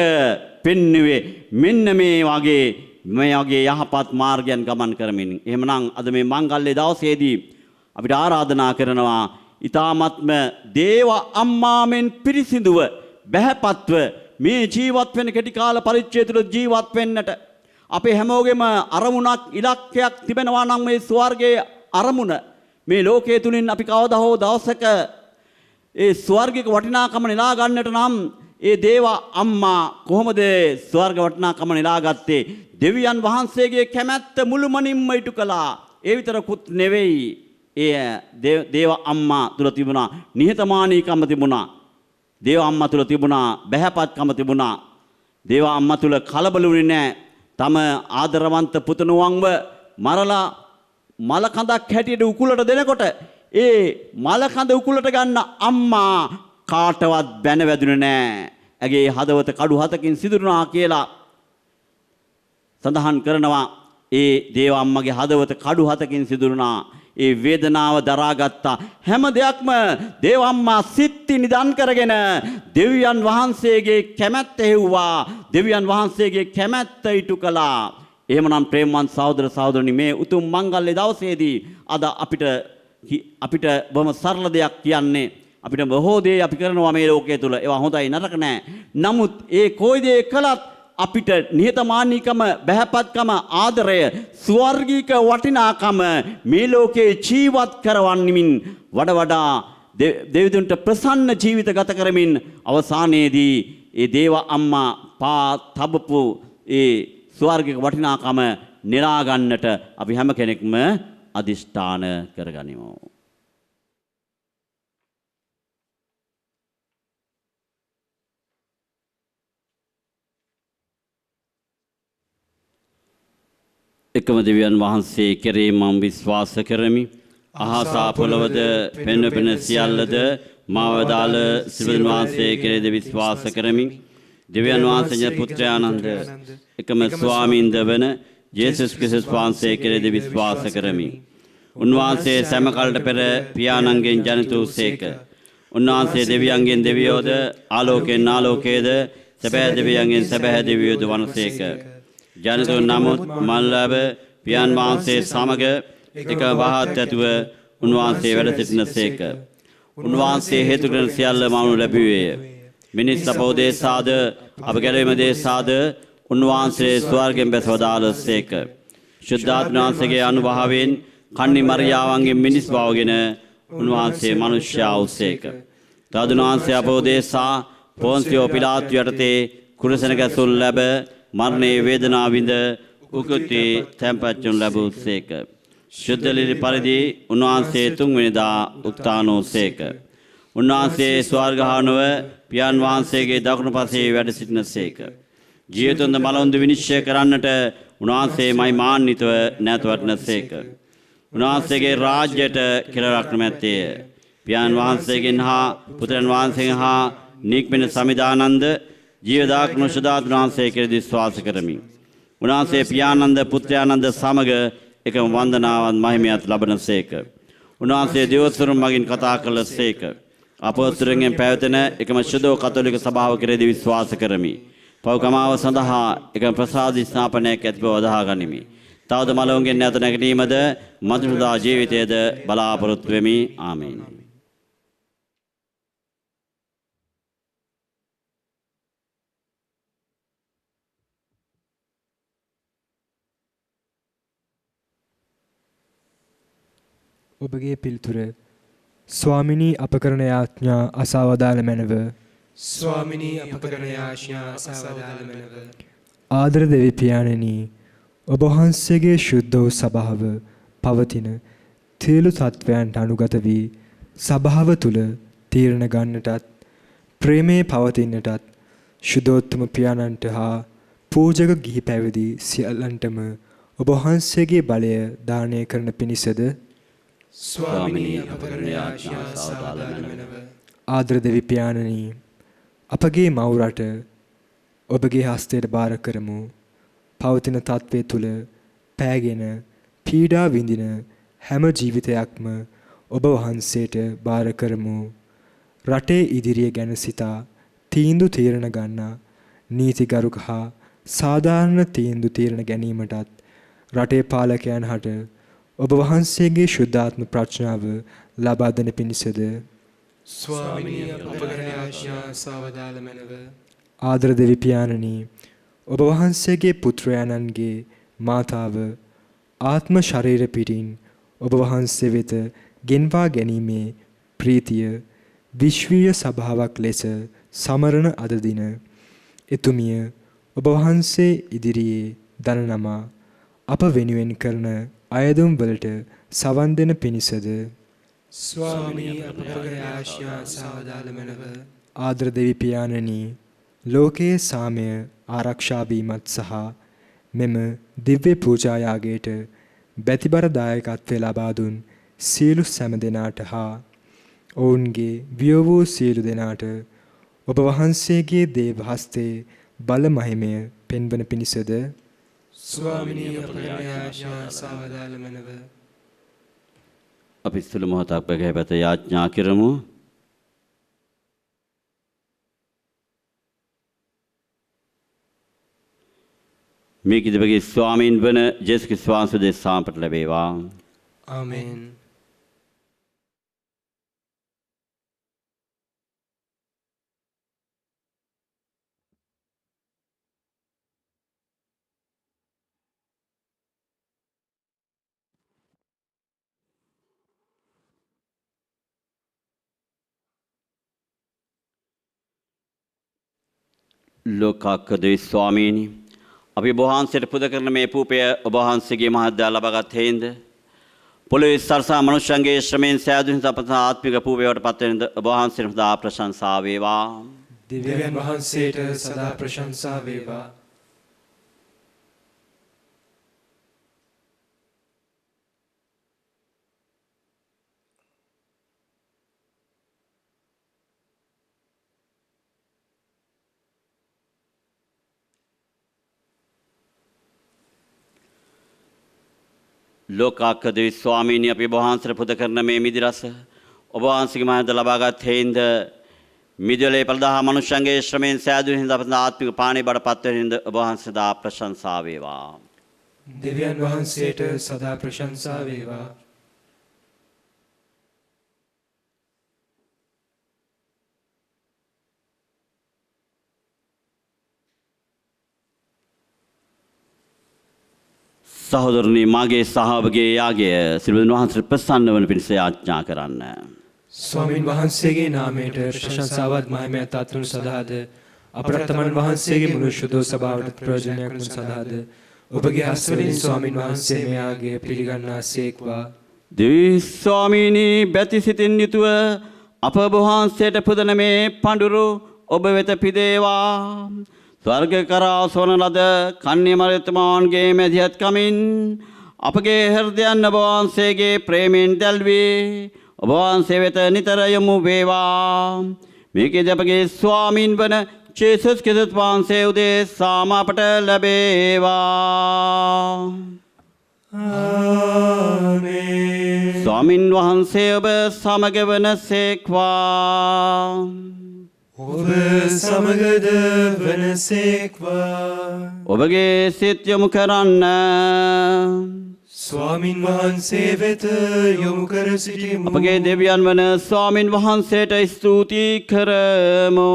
පෙන්නුවේ මෙන්න මේ වගේ යහපත් මාර්ගයන් ගමන් කරමින්. එහෙමනම් අද මේ මංගල්‍ය දවසේදී අපිට ආරාධනා කරනවා ඊ타ත්ම දේව අම්මාමෙන් පිරිසිදුව බැහැපත්ව මේ ජීවත් වෙන කෙටි කාල පරිච්ඡේදය තුළ ජීවත් වෙන්නට අපේ හැමෝගෙම අරමුණක් ඉලක්කයක් තිබෙනවා නම් මේ ස්වර්ගයේ අරමුණ මේ ලෝකයේ තුලින් අපි කවදා හෝ දවසක ඒ ස්වර්ගික වටිනාකම නෙලා ගන්නට නම් ඒ දේව අම්මා කොහොමද ස්වර්ග වටිනාකම නෙලා ගත්තේ? දෙවියන් වහන්සේගේ කැමැත්ත මුළුමනින්ම ඉටු කළා. ඒ විතරකුත් නෙවෙයි. ඒ දේව අම්මා තුල තිබුණා නිහතමානීකම තිබුණා. දේව අම්මා තුල තිබුණා බැහැපත්කම තිබුණා. දේව අම්මා තුල කලබලුනේ නැහැ. තම ආදරවන්ත පුතණුවන්ව මරලා මල කඳක් හැටියට උකුලට දෙනකොට ඒ මල කඳ උකුලට ගන්න අම්මා කාටවත් බැන වැදුනේ නැහැ. ඇගේ හදවත කඩු 7කින් සිදුරුණා කියලා සඳහන් කරනවා. ඒ දේව අම්මගේ හදවත කඩු 7කින් සිදුරුණා. ඒ වේදනාව දරාගත්තා. හැම දෙයක්ම දේව අම්මා සිත්ති නිදන් කරගෙන දෙවියන් වහන්සේගේ කැමැත්ත හෙව්වා. දෙවියන් වහන්සේගේ කැමැත්ත ඉටු කළා. එහෙමනම් ප්‍රේමවන්ත සහෝදර සහෝදරනි, මේ උතුම් මංගල්‍ය දවසේදී අද අපිට බොහොම සරල දෙයක් කියන්නේ. අපිට බොහෝ දේ අපි කරනවා මේ ලෝකයේ තුල. ඒවා හොඳයි නරක නෑ. නමුත් ඒ කොයි දේ කළත් අපිට නිහතමානීකම, බහැපත්කම, ආදරය, ස්වර්ගීක වටිනාකම මේ ලෝකේ ජීවත් කරවන්නමින් වඩා දෙවිදුන්ට ප්‍රසන්න ජීවිත ගත කරමින් අවසානයේදී ඒ දේව අම්මා පා තබපු ඒ ස්වර්ගික වටිනාකම නෙලා ගන්නට අපි හැම කෙනෙක්ම අදිෂ්ඨාන කරගනිමු. එකම දෙවියන් වහන්සේ කෙරෙහි මම විශ්වාස කරමි. අහසා පොළවද පෙන පෙන සියල්ලද මාවදාල සිරුවන් වහන්සේ කෙරෙහිද විශ්වාස කරමි. දෙවියන් වහන්සේගේ පුත්‍රයානන්ද එකම ස්වාමීන්ද වන ජේසුස් ක්‍රිස්තුස් වහන්සේ කෙරෙහිද විශ්වාස කරමි. උන්වහන්සේ සෑම කලට පෙර පියාණන්ගෙන් ජනිත වූසේක. උන්වහන්සේ දෙවියන්ගෙන් දෙවියෝද ආලෝකයෙන් ආලෝකයේද සැබෑ දෙවියන්ගෙන් සැබෑ දෙවියෝද වනසේක. ජනිත නමුත් මල්ලබ පියාණන් වහන්සේ සමග එක වහත් ඇතුව උන්වහන්සේ වැඩ සිටිනසේක. උන්වහන්සේ හේතු කරන සියල්ල මවනු ලැබුවේය. මිනිස් අපෝදේසාද අප ගැලවීම දේසාද උන්වහන්සේ ස්වර්ගයෙන් බැසවදාළසේක. ශුද්ධාත්ම වහන්සේගේ අනුභවයෙන් කන්නි මරියාවන්ගේ මිනිස් බවගෙන උන්වහන්සේ මිනිස්යා වූසේක. තදුන්වහන්සේ අපෝදේසා පොන්සියෝ පිලාතු යටතේ කුරසනක සුල් ලැබ මරණයේ වේදනාව විඳ උකුති තැන්පත්චුන් ලැබුසේක. ශුද්ධලිලි පරිදි උන්වහන්සේ තුන්වෙනිදා උත්ථානෝසේක. උන්වහන්සේ ස්වර්ගානුව පියාන් වහන්සේගේ දකුණු පසේ වැඩ සිටිනසේක. ජීවිතුන්ද මලවුන්ද විනිශ්චය කරන්නට උන්වහන්සේ මහිමාන්විතව නැවත වඩිනසේක. උන්වහන්සේගේ රාජ්‍යයට කෙළවරක් නොමැත්තේය. පියාන් වහන්සේගෙන් හා පුත්‍රයන් වහන්සේගෙන් හා නික්මෙන සමිදානන්ද ජීවදායක ශුද්ධාත්ම වහන්සේ කෙරෙහි විශ්වාස කරමි. උන්වහන්සේ පියානන්ද පුත්‍රයානන්ද සමග එකම වන්දනාවන් මහිමයත් ලබනසේක. උන්වහන්සේ දෙවසුරුන් මගින් කතා කළසේක. අපොස්තලයන්ගෙන් පැවතෙන එකම ශුද්ධ කතෝලික සභාව කෙරෙහි විශ්වාස කරමි. පව්කමාව සඳහා එකම ප්‍රසාද ස්ථාපනයක් ඇති බව අදහා ගනිමි. තවද මලවුන්ගෙන් නැවත නැගීමද මතුරුදා ජීවිතයේද බලාපොරොත්තු වෙමි. ආමේන්.
ඔබගේ පිළිතුර ස්වාමිනී අප කරන යාඥා අසවදාල මැනව.
ස්වාමිනී අප කරන යාඥා අසවදාල මැනව.
ආදර දෙවි පියාණෙනි, ඔබ වහන්සේගේ ශුද්ධ වූ සභාව පවතින තේලු තත්වයන්ට අනුගත වී සභාව තුල තීරණ ගන්නටත් ප්‍රේමයේ පවතින්නටත් ශුද්ධෝත්තම පියාණන්ට හා පූජක ගිහි පැවිදි සියල්ලන්ටම ඔබ වහන්සේගේ බලය දානය කරන පිණිසද
ස්වාමිනී අප කරන යාඥා අසවදාල මැනව.
ආදර දෙවි පියාණනි, අපගේ මව් රට ඔබගේ හස්තයට බාර කරමු. පවතින තත්ත්වයේ තුල පෑගෙන පීඩා විඳින හැම ජීවිතයක්ම ඔබ වහන්සේට බාර කරමු. රටේ ඉදිරිය ගැන සිතා තීන්දුව තීරණ ගන්නා නීතිගරුක හා සාධාරණ තීන්දුව තීරණ ගැනීමටත් රටේ පාලකයන් හට ඔබ වහන්සේගේ ශුද්ධාත්ම ප්‍රඥාව ලබා දෙන පිණිසද
ස්වාමිනී අප කරන යාඥා අසවදාල මැනව.
ආදර දෙවි පියාණනි, ඔබ වහන්සේගේ පුත්‍රයාණන්ගේ මාතාව ආත්ම ශරීර පිටින් ඔබ වහන්සේ වෙත ගෙන්වා ගැනීමේ ප්‍රීතිය විශ්වීය සභාවක් ලෙස සමරන අද දින එතුමිය ඔබ වහන්සේ ඉදිරියේ දන නමා අප වෙනුවෙන් කරන අයදුම් වලට සවන් දෙන පිණිසද
ස්වාමිනී අප කරන යාඥා අසවදාල මැනව.
ආදර දෙවි පියාණනි, ලෝකයේ සාමය ආරක්ෂා වීමත් සහ මෙම දිව්‍ය පූජා යාගයට බැතිබර දායකත්වය ලබා දුන් සියලු සෑම දෙනාට හා ඔවුන්ගේ විය වූ සියලු දෙනාට ඔබ වහන්සේගේ දේව හස්තේ බල මහිමය පෙන්වන පිණිසද
ස්වාමිනී අප කරන ආශා සාවදාළ මැනව.
අපි සුළු මොහොතක් බැගෑපත යාඥා කරමු. මේ කිදපගේ ස්වාමීන් වන ජේසුස් ක්‍රිස්තුස් වහන්සේ දෙසාම අපට ලැබේවා.
ආමේන්.
ලෝකාකදේ ස්වාමීනි අපි ඔබ වහන්සේට පුද කරන මේ පූපය ඔබ වහන්සේගේ මහත්දයා ලබාගත් හේින්ද පොළොවේ සරසා මනුෂ්‍යයන්ගේ ශ්‍රමයෙන් සෑදුණු අපත ආත්මික පූපයට පත් වෙනද ඔබ වහන්සේට සදා ප්‍රශංසා වේවා.
දෙවියන් වහන්සේට සදා ප්‍රශංසා වේවා.
ලෝකාකදේ ස්වාමීනි අපි ඔබ වහන්සේට පුද කරන මේ මිදි රස ඔබ වහන්සේගේ මහත්දයා ලබාගත් හේින්ද මිදලේ පළදා මනුෂ්‍යයන්ගේ ශ්‍රමයෙන් සෑදුණු හිඳ අපත ආත්මික පාණේ බඩ පත් වෙනින්ද ඔබ වහන්සේ සදා ප්‍රශංසා වේවා.
දෙවියන් වහන්සේට සදා ප්‍රශංසා වේවා.
සහෝදරනි මාගේ සහභාගී යාගය සිල්වතුන් වහන්සේට ප්‍රසන්න වන පිණිස යාඥා කරන්න.
ස්වාමින් වහන්සේගේ නාමයට ප්‍රශංසාවත් මහිමයත් අත්තුන් සදාද අපරත්තමන් වහන්සේගේ මුළු ශුද්ධ සභාවට ප්‍රයෝජනයක් වන සදාද ඔබගේ හස්වලින් ස්වාමින් වහන්සේ මෙයාගේ පිළිගන්නාසේක්වා.
දෙවි ස්වාමීනි බැති සිතින් යුතුව අප ඔබ වහන්සේට පුදන මේ පඬුරු ඔබ වෙත පිදේවා. ස්වර්ග කරා සොන ලද කන්‍ය මරියතුමාන්ගේ මැදිහත් කමින් අපගේ හෘදයන් ඔබ වහන්සේගේ ප්‍රේමයෙන් දැල්වී ඔබ වහන්සේ වෙත නිතර යොමු වේවා. මේකේ අපගේ ස්වාමීන් වන ජේසුස් ක්‍රිස්තුස් වහන්සේ උදෙසාම අපට ලැබේවා.
ආමේන්.
ස්වාමින් වහන්සේ ඔබ සමග වනසේක්වා.
ඔබ සමගද වනසේක්වා.
ඔබගේ සිත යොමු කරන්න.
ස්වාමින් වහන්සේ වෙත යොමු කර සිටිමු.
අපගේ දෙවියන් වන ස්වාමින් වහන්සේට ස්තුති කරමු.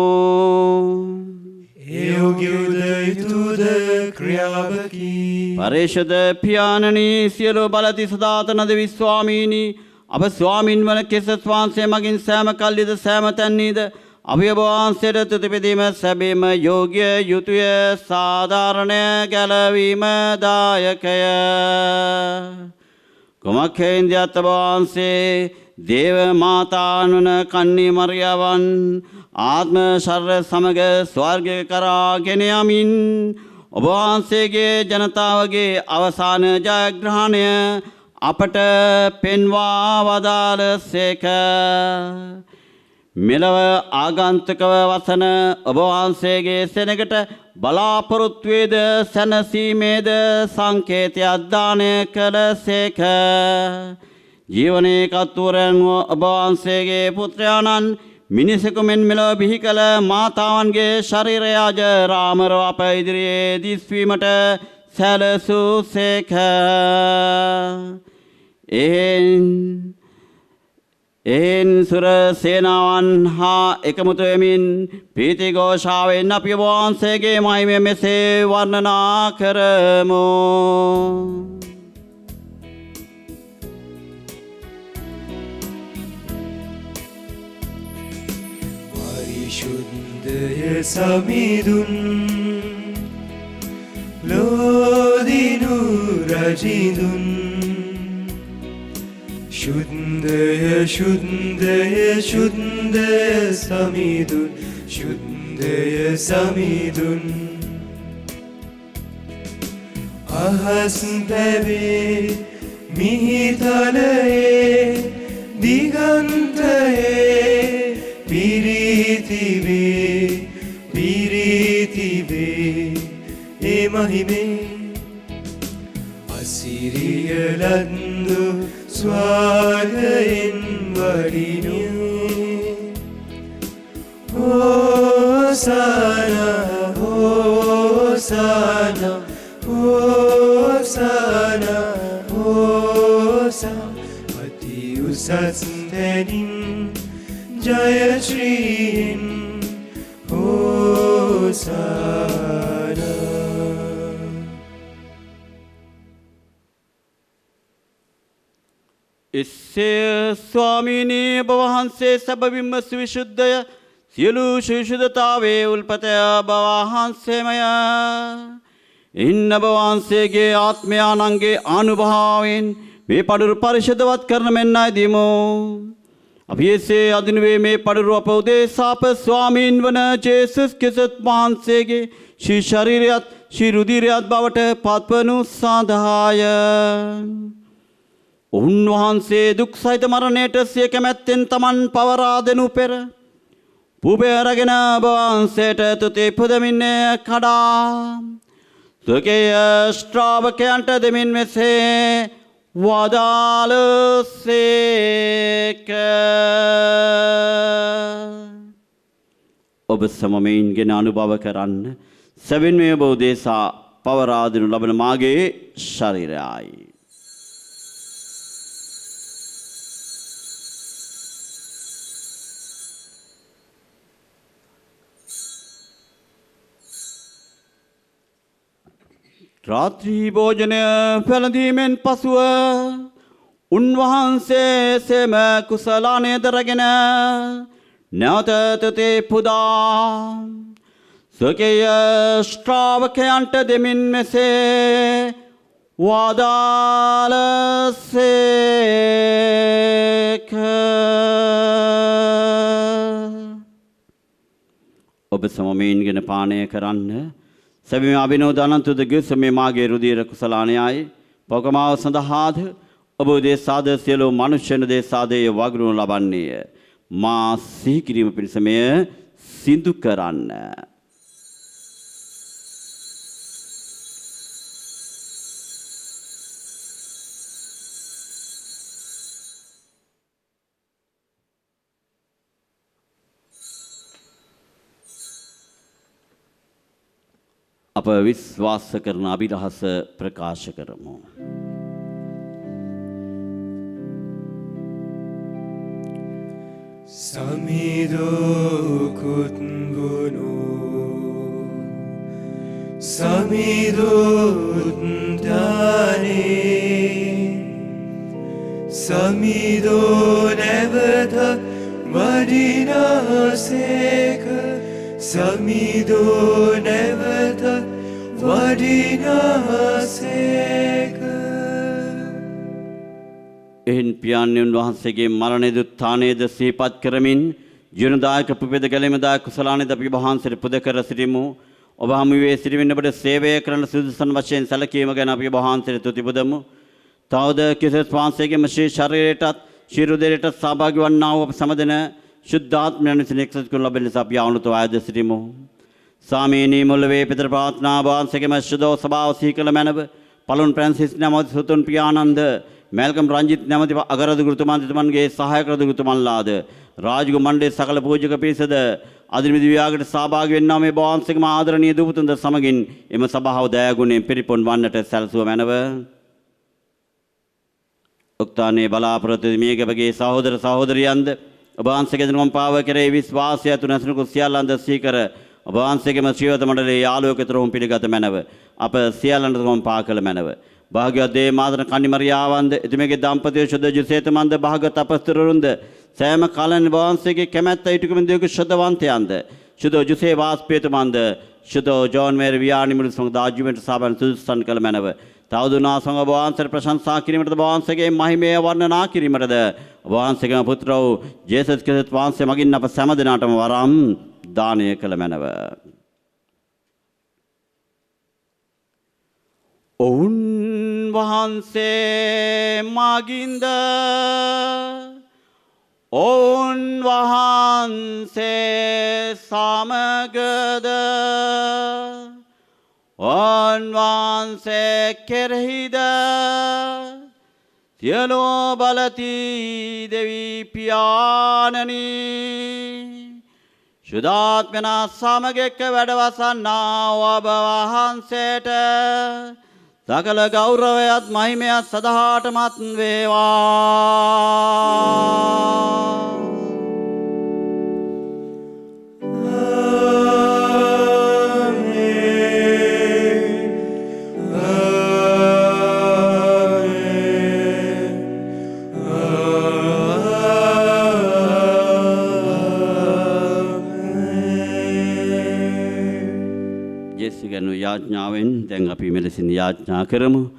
ඒ යෝග්‍යද යුතුද ක්‍රියාවකි.
පරේෂද පියාණනි සියලු බලති සදාතන දෙවි ස්වාමීනි අප ස්වාමින් වන ක්‍රිස්තුස් වහන්සේ මගින් සෑම කල්ලිද සෑම තැන්නීද අපි ඔබ වහන්සේට තුති පිදීම සැබීම යෝග්‍ය යුතුය සාධාරණය ගැලවීම දායකය. කුමක් හේන්දියත් ඔබ වහන්සේ දේව මාතානුන කන්නි මරියාවන් ආත්ම ශරීර සමග ස්වර්ගය කරා ගෙන යමින් ඔබ වහන්සේගේ ජනතාවගේ අවසාන ජයග්‍රහණය අපට පෙන්වා වදාළසේක. මෙලව ආගන්තුකව වසන ඔබ වහන්සේගේ සෙනගට බලාපොරොත්තුවේද සැනසීමේද සංකේතයක් දානය කළසේක. ජීවනයේ කතුරන් ඔබ වහන්සේගේ පුත්‍රයාණන් මිනිසෙකු මෙන් මෙලොව බිහි කළ මාතාවන්ගේ ශරීරයාජ රාමරව අප ඉදිරියේ දිස්වීමට සැලසූසේක. එහෙන් සුර සේනාවන් හා එකමුතු වෙමින් ප්‍රීති ഘോഷාවෙන් අපි ඔබ වහන්සේගේ මහිමය මෙසේ වර්ණනා කරමු.
പരിശുദ്ധയ സമിതുൻ ലോദിനു രജിതുൻ ശുദ്ധയ ശുദ്ധയ ശുദ്ധയ സമിതുൻ ശുദ്ധയ സമിതുൻ അഹസ് പെവേ මිහිතලයේ දිගන්තයේ පිරීතිවේ ඒ මහිමේ අසිරියලන්දු ස්වාගයෙන් වඩිනු හෝසානා හෝසානා හෝසානා හෝසා අති උසස් තැනින් ජයශ්‍රීන් හෝසානා.
එසේ ස්වාමීනී ඔබ වහන්සේ සැබවින්ම සවිශුද්ධය සියලු ශිෂ්‍යතාවේ උල්පතය ඔබ වහන්සේමය. ඉන්න ඔබ වහන්සේගේ ආත්මයානන්ගේ අනුභවයෙන් මේ පඩුරු පරිශුද්ධවත් කරන මෙන්නයි දීමු. අපි එසේ අදිනුවේ මේ පඩුරු අප උදෙසා ස්වාමීන් වන ජේසුස් ක්‍රිස්තුස් වහන්සේගේ ශ්‍රී ශරීරයත් ශ්‍රී රුධිරයත් බවට පත්වනු සඳහාය. උන්වහන්සේ දුක් සහිත මරණයට සිය කැමැත්තෙන් තමන් පවරා දෙනු පෙර පුබය අරගෙන ඔබ වහන්සේට තුති පුදමින් කඩා ස්වකීය ශ්‍රාවකයන්ට දෙමින් මෙසේ වදාළසේක. ඔබ සමමයින්ගෙන අනුභව කරන්න සැබින් මේ ඔබ උදෙසා පවරා දෙනු ලබන මාගේ ශරීරයයි. රාත්‍රී භෝජනය පැළඳීමෙන් පසුව උන්වහන්සේ සෙම කුසලානය දරගෙන නැවත තුති පුදා ස්වකීය ශ්‍රාවකයන්ට දෙමින් මෙසේ වදාළසේක. ඔබ සමමයින්ගෙන පානය කරන්න. සැබිම අභිනෝද අනන්තුද ගිසමේ මාගේ රුධිර කුසලානයයි පොකමාව සඳහාද ඔබ උදෙසාද සියලු මනුෂ්‍යන දේශාදයේ වගුරුණු ලබන්නේය. මා සිහි කිරීම පිණිස මෙය සිදු කරන්න. අප විශ්වාස කරන අභිරහස ප්‍රකාශ කරමු.
සමිදෝකුත්ගුණු සමිදෝත්තානේ සමිදෝ නැවත වඩිනාසේක සමිදෝ නැවත වඩිනාසේක.
එහින් පියාණන් වහන්සේගේ මරණයද උත්ථානයද සිහිපත් කරමින් ජීවනදායක පුපෙද ගැලීමදායක කුසලානයද අපි වහන්සේට පුද කර සිටිමු. ඔබ හමුවේ සිටිමින් ඔබට සේවය කරන සුදුසුසන් වශයෙන් සැලකීම ගැන අපි වහන්සේට තුති පුදමු. තවද ක්‍රිස්තුස් වහන්සේගේම ශ්‍රී ශරීරයටත් ශ්‍රී රුධිරයටත් සහභාගී වන්නා වූ අප සමදෙන ශුද්ධාත්මයන් විසින් එක්සත් කරනු ලබන නිසා අපි ආවුණුත ආයද සිටිමු. සාමීනී මුල්ලවේ පිතර ප්‍රාර්ථනා වහන්සේගේම ශුද්ධ ස්වභාව සිහි කළ මැනව පලුන් ප්‍රැන්සිස් නැමැති සුතුන් පියානන්ද මැල්කම් රංජිත් නැමැති අගරදු ගෘතුමන්ගේ සහායක රදු ගෘතුමන්ලාද රාජ්‍ය මණ්ඩලයේ සකල පූජක පිරිසද අදිරිමිදි විවාහකට සහභාගී වෙන්නා මේ වහන්සේගේම ආදරණීය දූපතුන්ද සමගින් එම සභාව දයාගුණයෙන් පිරිපොන් වන්නට සැලසුව මැනව. උක්තානේ බලාපොරොත්තු මියගැපගේ සහෝදර සහෝදරියන්ද ඔබ වහන්සේගේ දනුම්පාව කෙරෙහි විශ්වාසය තුන ඇසුණු කුසියල්ලන්ද සීකර ඔබ වහන්සේගේම ශ්‍රීවත මණ්ඩලයේ යාළුවෙකුතරොම් පිළිගත මැනව. අප සියල්ලන්ට දනුම්පා කළ මැනව. භාග්‍යවත් දේ මාතර කන්නිමරියාවන්ද එතුමියගේ දම්පතිය ශුද්ධ ජුසේතමන්ද භාග්‍යවත් අපස්තරරුන්ද සෑම කාලෙන් වහන්සේගේ කැමැත්ත ඉටුකමින් දෙක ශුද්ධවන්තයන්ද ශුද්ධ ජුසේ වාස්පේතුමන්ද ශුද්ධ ජෝන් මේර් වියානි මුළු සංඝ දාජ්‍යමෙන්ට සාබන් සුදුසුසන් කළ මැනව. තවදුනා සංඝ වහන්සේට ප්‍රශංසා කිරීමටද වහන්සේගේ මහිමය වර්ණනා කිරීමටද වහන්සේගේම පුත්‍ර වූ ජේසුස් ක්‍රිස්තුස් වහන්සේ මගින් අප සෑම දිනාටම වරම් දානය කළ මැනව. ඔවුන් වහන්සේ මගින්ද ඔවුන් වහන්සේ සමගද වහන්සේ කෙරෙහිද සියලු බලති දෙවි පියාණනි සුදාත්මන සමග එක්ක වැඩවසන්නා ඔබ වහන්සේට සකල ගෞරවයත් මහිමයත් සදාටමත් වේවා. යාඥාවෙන් දැන් අපි මෙලෙසින් යාඥා කරමු.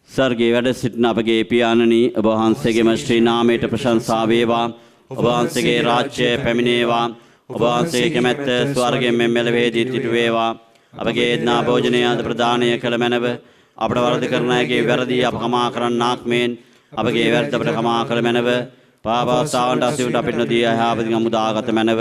ස්වර්ගයේ වැඩ සිටින අපගේ පියාණනි ඔබ වහන්සේගේම ශ්‍රී නාමයට ප්‍රශංසා වේවා. ඔබ වහන්සේගේ රාජ්‍යය පැමිණේවා. ඔබ වහන්සේගේ කැමැත්ත ස්වර්ගයෙන් මෙලෙවේදී සිදු වේවා. අපගේ එදිනා භෝජනය අද ප්‍රදානය කළ මැනව අපට වරද කරන අයගේ වැරදි අප කමා කරන්නාක් මෙන් අපගේ වැරද්ද අපට කමා කළ මැනව පාපස්ථාවන්ට අසීවට අපිට නොදී යහපතින් මුදාගත මැනව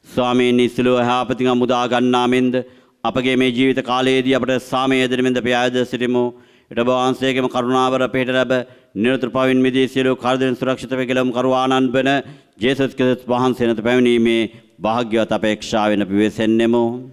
ස්වාමීන් ඉස්සලෝ යහපතින් මුදා ගන්නා මෙන්ද අපගේ මේ ජීවිත කාලයේදී අපට සාමය දෙනෙමින්ද ප්‍රයාද සිටිමු. ඊට ඔබ වහන්සේගේම කරුණාවර පිහිට ලැබ නිරතුරු පවින් මිදී සියලු කාර්යයන් සුරක්ෂිතව ගෙලම් කරවානන් බන ජේසුස් ක්‍රිස්තුස් වහන්සේ වෙත පැමිණීමේ භාග්‍යවත් අපේක්ෂාවෙන් අපි වෙසෙන්නෙමු.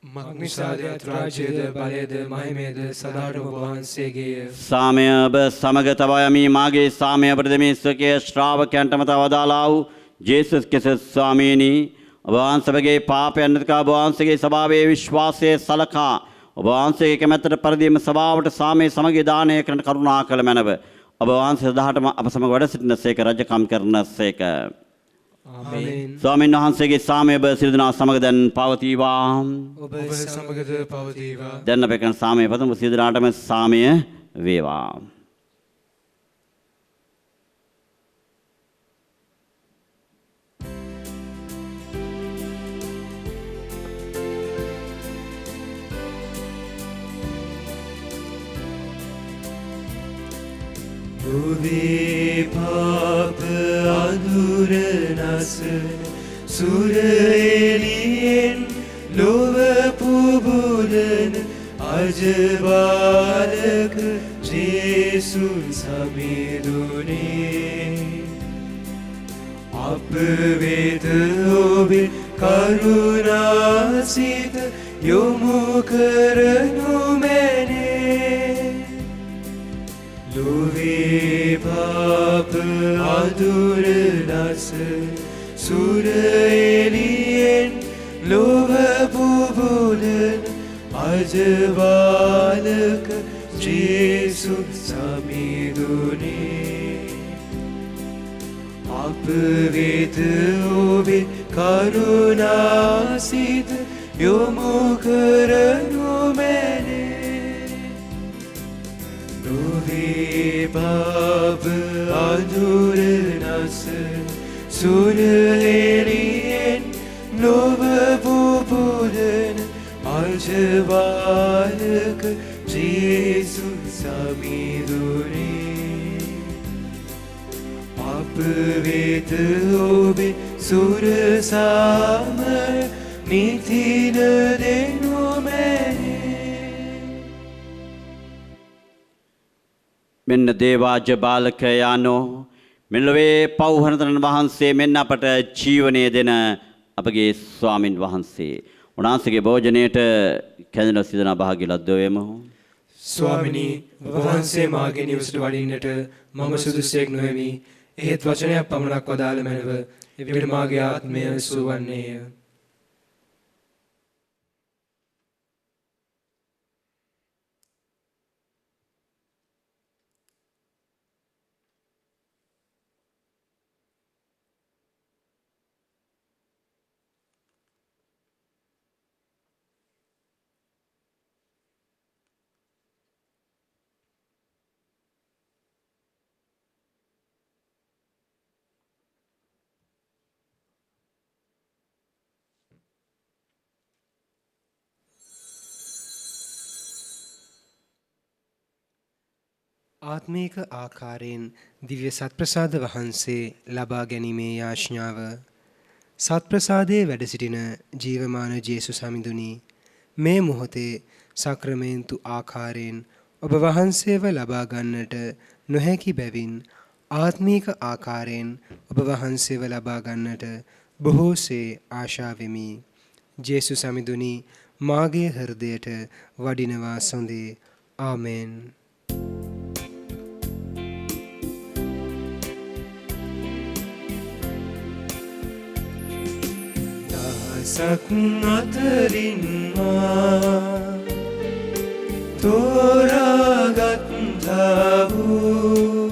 මග්නිසාද රාජ්‍යද බලයද මහිමයද සදාටම ඔබ වහන්සේගේය.
සාමය ඔබ සමග තබා යමි. මාගේ සාමය අපට දෙමි ස්වකීය ශ්‍රාවකයන්ටම තවදාලා වූ ජේසුස් ක්‍රිස්තුස් ස්වාමීනි ඔබ වහන්සේගේ පාපයන් නැතිකා ඔබ වහන්සේගේ සභාවේ විශ්වාසයේ සලකා ඔබ වහන්සේගේ කැමැත්තට පරිදිම සභාවට සාමයේ සමගිය දානය කරන කරුණා කළ මැනව ඔබ වහන්සේ සදාටම අප සමග වැඩ සිටිනසේක රජකම් කරනසේක.
ආමේන්.
ස්වාමීන් වහන්සේගේ සාමය ඔබ සියලු දෙනා සමග දැන් පවතිවා.
ඔබ සමගද පවතිවා.
දැන් අපේ කරන සාමය පතමු. සියලු දෙනාටම සාමය වේවා.
ඔබේ පාප අඳුර නසන සුර එළියෙන් ලොව පුබුදන අජබාලක ජේසුස් සමිඳුනේ අප වෙත ඔබේ කරුණාසිත යොමු කරනු මැනේ. ලොවේ පාප අඳුර නසන සුර එළියෙන් ලොව පුබුදන අජබාලක ජේසුස් සමිඳුනේ අප වෙත ඔබේ කරුණාසිත යොමු කරනු මැනේ. ලොවේ පාප අඳුර නසන සුර එළියෙන් ලොව පුබුදන අජබාලක ජේසුස් සමිඳුනේ අප වෙත ඔබේ සුරසාම නිතින දෙනු මැනේ.
මෙන්න දේවාජ බාලකයානෝ මෙලොවේ පව්හනතරන් වහන්සේ මෙන්න අපට ජීවනය දෙන අපගේ ස්වාමින් වහන්සේ උන්වහන්සේගේ භෝජනයට කැඳෙන සිදන භාග්‍ය ලද්දවෙමු.
ස්වාමිනී ඔබ වහන්සේ මාගේ නිවසට වඩින්නට මම සුදුසෙක් නොවෙමි. එහෙත් වචනයක් පමණක් වදාළ මැනව එවිට මාගේ ආත්මය සුවන්නේය. ආත්මීක ආකාරයෙන් දිව්‍ය සත්ප්‍රසාද වහන්සේ ලබා ගැනීමේ යාඥාව. සත්ප්‍රසාදයේ වැඩ සිටින ජීවමාන ජේසුස් හමිඳුනි, මේ මොහොතේ සක්‍රමේන්තු ආකාරයෙන් ඔබ වහන්සේව ලබා ගන්නට නොහැකි බැවින් ආත්මීක ආකාරයෙන් ඔබ වහන්සේව ලබා ගන්නට බොහෝසේ ආශා වෙමි. ජේසුස් හමිඳුනි, මාගේ හෘදයට වඩිනවා සොඳේ. ආමෙන්.
දහසක් අතරින් මා තෝරාගත්තා වූ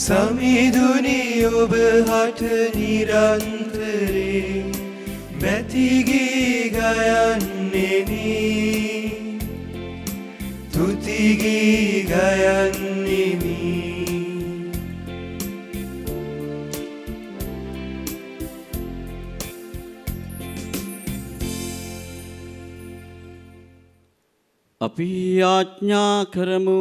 සමිඳුනි ඔබ හට නිරන්තරේ මැතිගී ගයන්නෙමි, තුතිගී ගයන්නෙමි.
අපි ආඥා කරමු.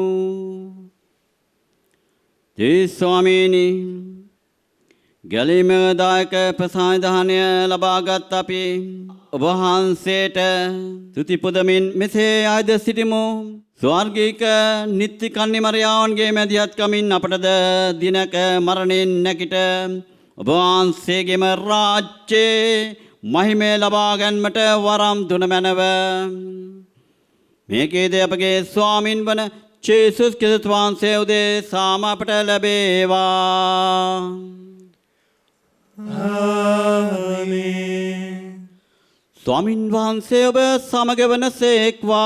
ජේ ස්වාමීනි, ගැලීමදායක ප්‍රසාදහනය ලබාගත් අපි ඔබ වහන්සේට තුති පුදමින් මෙසේ ආයද සිටිමු. ස්වර්ගීක නිත්‍ය කන්නිමරයාවන්ගේ මැදිහත්කමින් අපටද දිනක මරණයෙන් නැගිට ඔබ වහන්සේගේම රාජ්‍යයේ මහිමය ලබා ගැනීමට වරම් දුන මැනව. මේකේද අපගේ ස්වාමින් වන ජේසුස් ක්‍රිස්තුස් වහන්සේ උදෙසාම අපට ලැබේවා.
ආමේන්.
ස්වාමින් වහන්සේ ඔබ සමග වනසේක්වා.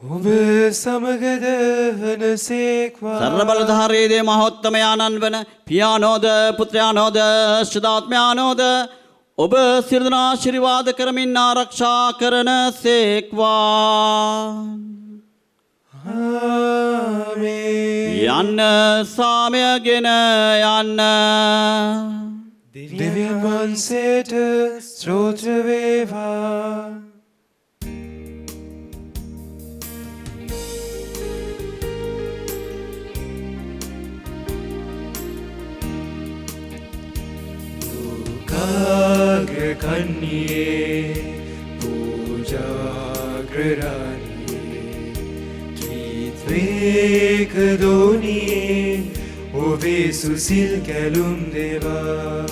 ඔබ සමගද වනසේක්වා.
සර්ව බලධාරී දේ මහෝත්තමයාණන් වන පියානෝද පුත්‍රයානෝද ශ්‍රදාත්මයානෝද ඔබ සිරදනා ආශිර්වාද කරමින් ආරක්ෂා කරන සේක්වා.
ආමේන්.
යන්න සාමයගෙන යන්න.
දෙවියන් වහන්සේට ස්තෝත්‍ර වේවා. කන්නියේ පූජාග්‍රරානියේ ත්‍රිත්වේක දෝනියේ ඔබේ සුසිල් කැලුම් දේවා.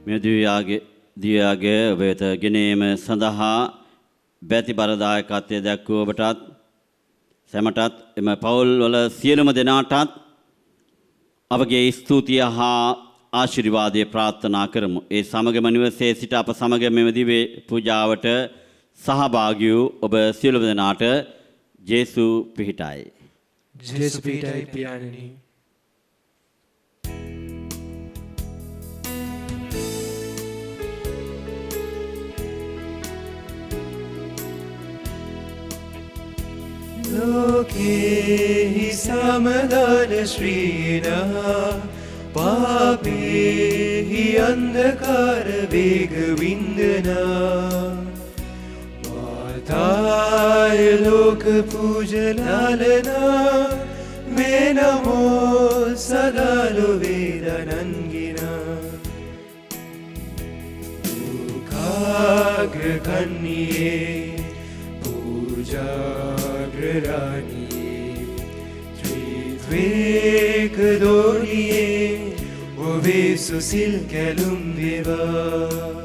මේ දිව්‍යාගේ ඔබ වෙත ගෙනීම සඳහා බැති බරදායකත්වය දැක්වූ ඔබටත් සැමටත් එම පවුල් වල සියලුම දෙනාටත් අපගේ ස්තුතිය හා ආශිර්වාදය ප්‍රාර්ථනා කරමු. ඒ සමගම නිවසේ සිට අප සමග මෙම දිව්‍ය පූජාවට සහභාගී වූ ඔබ සියලුම දෙනාට ජේසු පිහිටයි.
ජේසු පිහිටයි පියාණනි.
ලෝකෙහි සමදාන ශ්‍රීනා පාපෙහි අන්ධකාර වේග වින්දනා මාතාය ලෝක පූජලාලනා මේ නමෝ සදාලොවේ දනන්ගිනා දුකාග්‍ර කන්නියේ පූජාග්‍රරානියේ ත්‍රිත්වේක දෝනියේ ඔබේ සුසිල් කැලුම් වේවා.